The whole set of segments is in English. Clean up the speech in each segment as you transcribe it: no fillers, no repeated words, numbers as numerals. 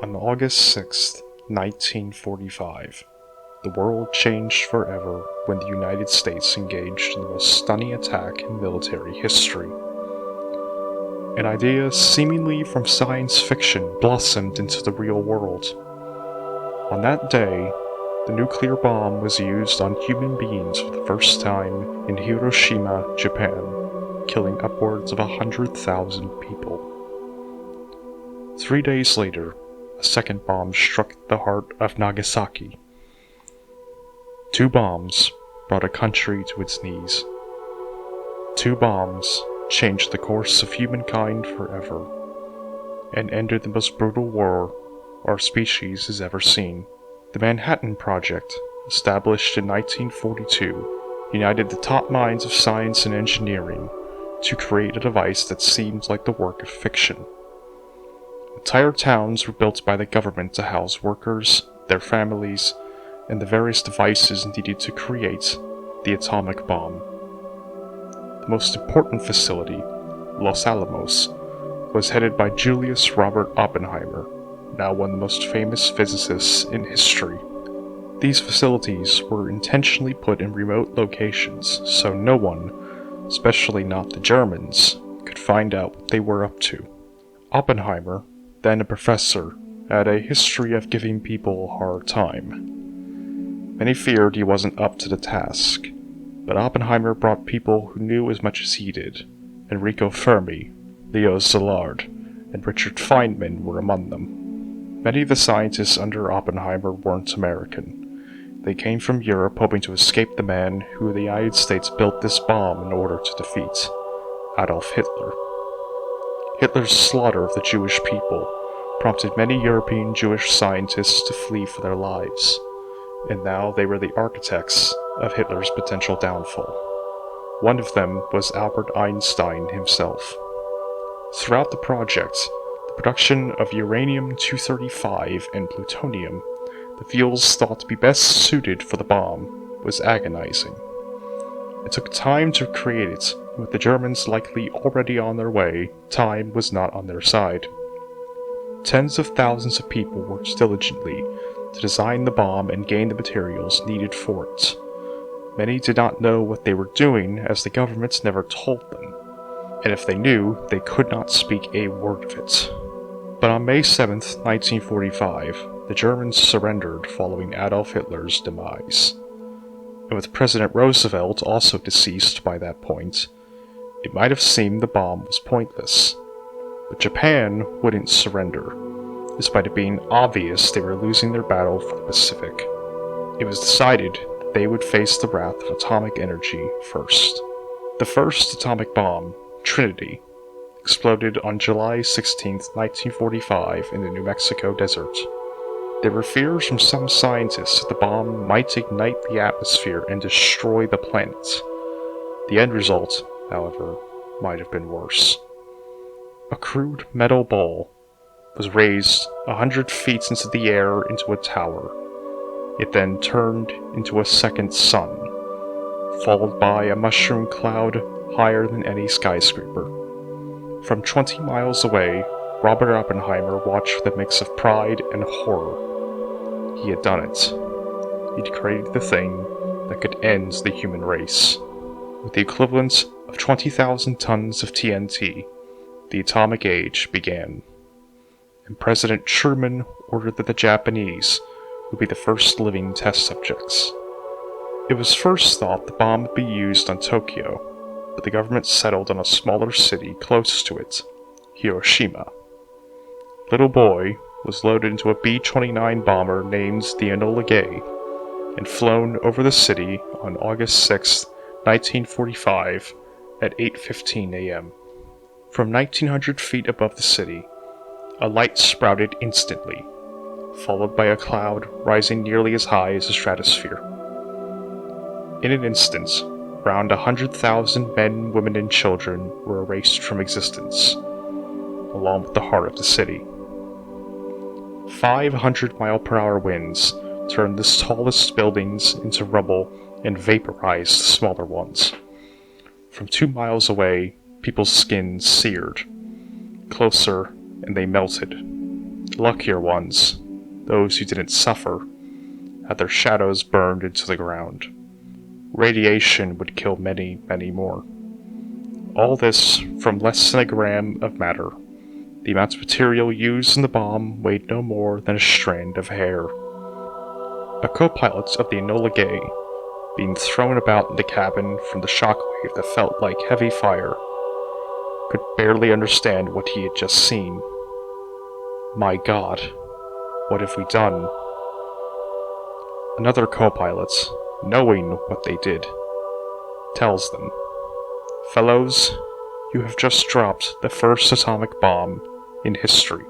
On August 6th, 1945, the world changed forever when the United States engaged in the most stunning attack in military history. An idea seemingly from science fiction blossomed into the real world. On that day, the nuclear bomb was used on human beings for the first time in Hiroshima, Japan, killing upwards of 100,000 people. 3 days later, a second bomb struck the heart of Nagasaki. 2 bombs brought a country to its knees. 2 bombs changed the course of humankind forever, and ended the most brutal war our species has ever seen. The Manhattan Project, established in 1942, united the top minds of science and engineering to create a device that seemed like the work of fiction. Entire towns were built by the government to house workers, their families, and the various devices needed to create the atomic bomb. The most important facility, Los Alamos, was headed by Julius Robert Oppenheimer, now one of the most famous physicists in history. These facilities were intentionally put in remote locations so no one, especially not the Germans, could find out what they were up to. Oppenheimer, then a professor, had a history of giving people a hard time. Many feared he wasn't up to the task, but Oppenheimer brought people who knew as much as he did. Enrico Fermi, Leo Szilard, and Richard Feynman were among them. Many of the scientists under Oppenheimer weren't American. They came from Europe hoping to escape the man who the United States built this bomb in order to defeat, Adolf Hitler. Hitler's slaughter of the Jewish people prompted many European Jewish scientists to flee for their lives, and now they were the architects of Hitler's potential downfall. One of them was Albert Einstein himself. Throughout the project, the production of uranium-235 and plutonium, the fuels thought to be best suited for the bomb, was agonizing. It took time to create it, and with the Germans likely already on their way, time was not on their side. Tens of thousands of people worked diligently to design the bomb and gain the materials needed for it. Many did not know what they were doing as the governments never told them, and if they knew, they could not speak a word of it. But on May 7, 1945, the Germans surrendered following Adolf Hitler's demise. And with President Roosevelt also deceased by that point, it might have seemed the bomb was pointless. But Japan wouldn't surrender, despite it being obvious they were losing their battle for the Pacific. It was decided that they would face the wrath of atomic energy first. The first atomic bomb, Trinity, exploded on July 16, 1945 in the New Mexico desert. There were fears from some scientists that the bomb might ignite the atmosphere and destroy the planet. The end result, however, might have been worse. A crude metal ball was raised 100 feet into the air into a tower. It then turned into a second sun, followed by a mushroom cloud higher than any skyscraper. From 20 miles away, Robert Oppenheimer watched with a mix of pride and horror. He had done it. He'd created the thing that could end the human race. With the equivalent of 20,000 tons of TNT, the atomic age began, and President Truman ordered that the Japanese would be the first living test subjects. It was first thought the bomb would be used on Tokyo, but the government settled on a smaller city close to it, Hiroshima. Little Boy was loaded into a B-29 bomber named the Enola Gay and flown over the city on August 6, 1945 at 8:15 a.m. From 1,900 feet above the city, a light sprouted instantly, followed by a cloud rising nearly as high as the stratosphere. In an instant, around 100,000 men, women, and children were erased from existence, along with the heart of the city. 500-mile-per-hour winds turned the tallest buildings into rubble and vaporized the smaller ones. From 2 miles away, people's skins seared. Closer, and they melted. The luckier ones, those who didn't suffer, had their shadows burned into the ground. Radiation would kill many, many more. All this from less than a gram of matter. The amount of material used in the bomb weighed no more than a strand of hair. A co-pilot of the Enola Gay, being thrown about in the cabin from the shockwave that felt like heavy fire, could barely understand what he had just seen. My God, what have we done? Another co-pilot, knowing what they did, tells them, "Fellows, you have just dropped the first atomic bomb in history.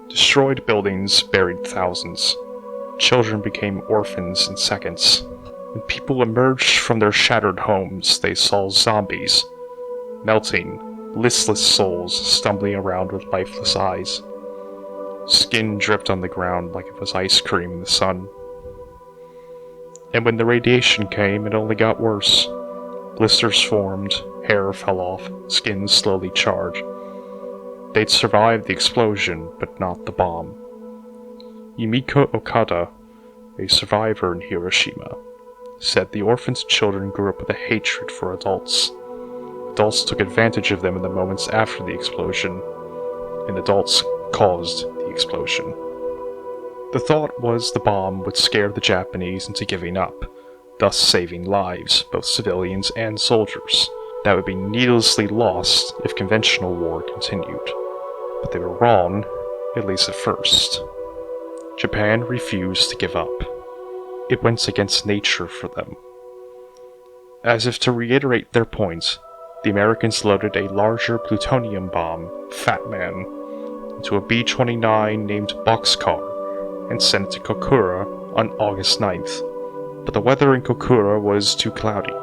Destroyed buildings buried thousands. Children became orphans in seconds. When people emerged from their shattered homes, they saw zombies, melting, listless souls stumbling around with lifeless eyes. Skin dripped on the ground like it was ice cream in the sun. And when the radiation came, it only got worse. Blisters formed, hair fell off, skin slowly charred. They'd survived the explosion, but not the bomb." Yumiko Okada, a survivor in Hiroshima, said the orphaned children grew up with a hatred for adults. Adults took advantage of them in the moments after the explosion, and adults caused the explosion. The thought was the bomb would scare the Japanese into giving up, thus saving lives, both civilians and soldiers, that would be needlessly lost if conventional war continued. But they were wrong, at least at first. Japan refused to give up. It went against nature for them. As if to reiterate their point, the Americans loaded a larger plutonium bomb, Fat Man, into a B-29 named Boxcar and sent it to Kokura on August 9th. But the weather in Kokura was too cloudy,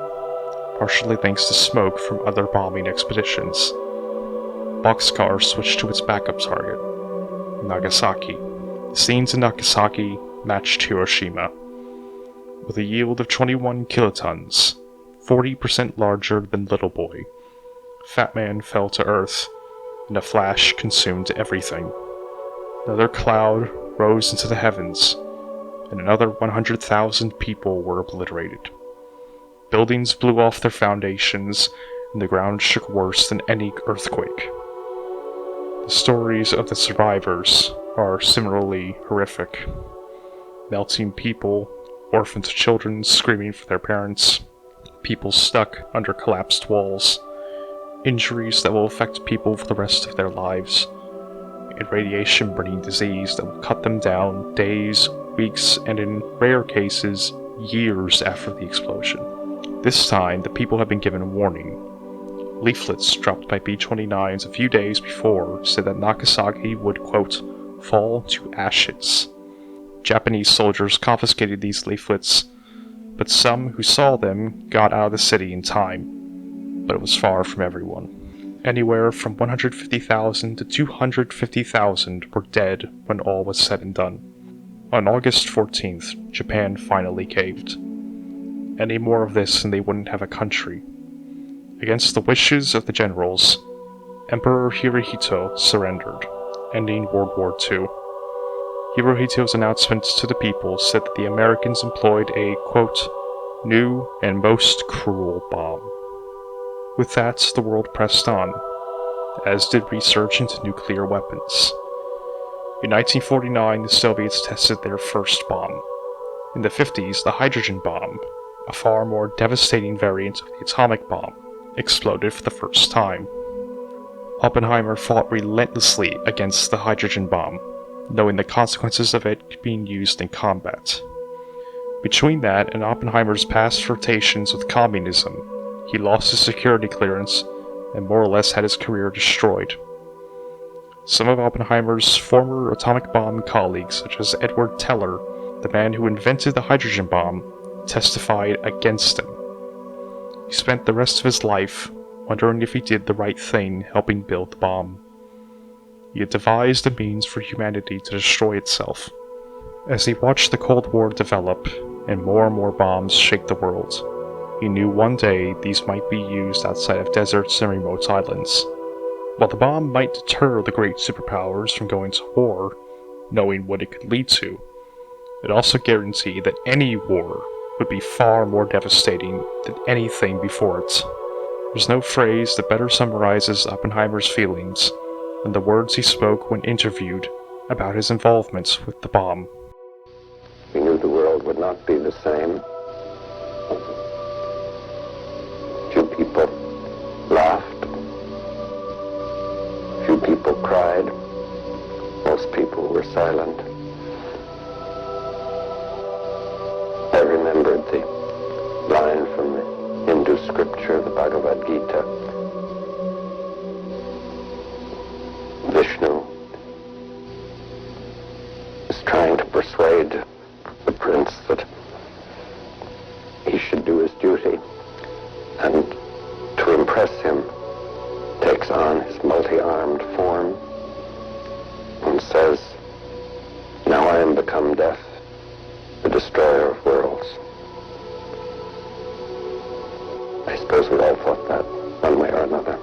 partially thanks to smoke from other bombing expeditions. Boxcar switched to its backup target, Nagasaki. The scenes in Nagasaki matched Hiroshima. With a yield of 21 kilotons, 40% larger than Little Boy, Fat Man fell to Earth, and a flash consumed everything. Another cloud rose into the heavens, and another 100,000 people were obliterated. Buildings blew off their foundations, and the ground shook worse than any earthquake. The stories of the survivors are similarly horrific. Melting people, orphaned children screaming for their parents, people stuck under collapsed walls, injuries that will affect people for the rest of their lives, and radiation-bringing disease that will cut them down days, weeks, and in rare cases, years after the explosion. This time, the people have been given a warning. Leaflets dropped by B-29s a few days before said that Nagasaki would, quote, fall to ashes. Japanese soldiers confiscated these leaflets, but some who saw them got out of the city in time. But it was far from everyone. Anywhere from 150,000 to 250,000 were dead when all was said and done. On August 14th, Japan finally caved. Any more of this and they wouldn't have a country. Against the wishes of the generals, Emperor Hirohito surrendered, ending World War II. Hirohito's announcement to the people said that the Americans employed a, quote, new and most cruel bomb. With that, the world pressed on, as did research into nuclear weapons. In 1949, the Soviets tested their first bomb. In the 50s, the hydrogen bomb, a far more devastating variant of the atomic bomb, exploded for the first time. Oppenheimer fought relentlessly against the hydrogen bomb, knowing the consequences of it being used in combat. Between that and Oppenheimer's past flirtations with communism, he lost his security clearance and more or less had his career destroyed. Some of Oppenheimer's former atomic bomb colleagues, such as Edward Teller, the man who invented the hydrogen bomb, testified against him. He spent the rest of his life wondering if he did the right thing helping build the bomb. He had devised a means for humanity to destroy itself. As he watched the Cold War develop and more bombs shake the world, he knew one day these might be used outside of deserts and remote islands. While the bomb might deter the great superpowers from going to war, knowing what it could lead to. It also guaranteed that any war would be far more devastating than anything before it. There's no phrase that better summarizes Oppenheimer's feelings than the words he spoke when interviewed about his involvement with the bomb. We knew the world would not be the same. Few people laughed. Few people cried. Most people were silent. I remembered the line from the Hindu scripture, the Bhagavad Gita. Vishnu is trying to persuade the prince that he should do his duty, and to impress him takes on his multi-armed form and says, "Now I am become death, the destroyer of worlds." I suppose we all thought that one way or another.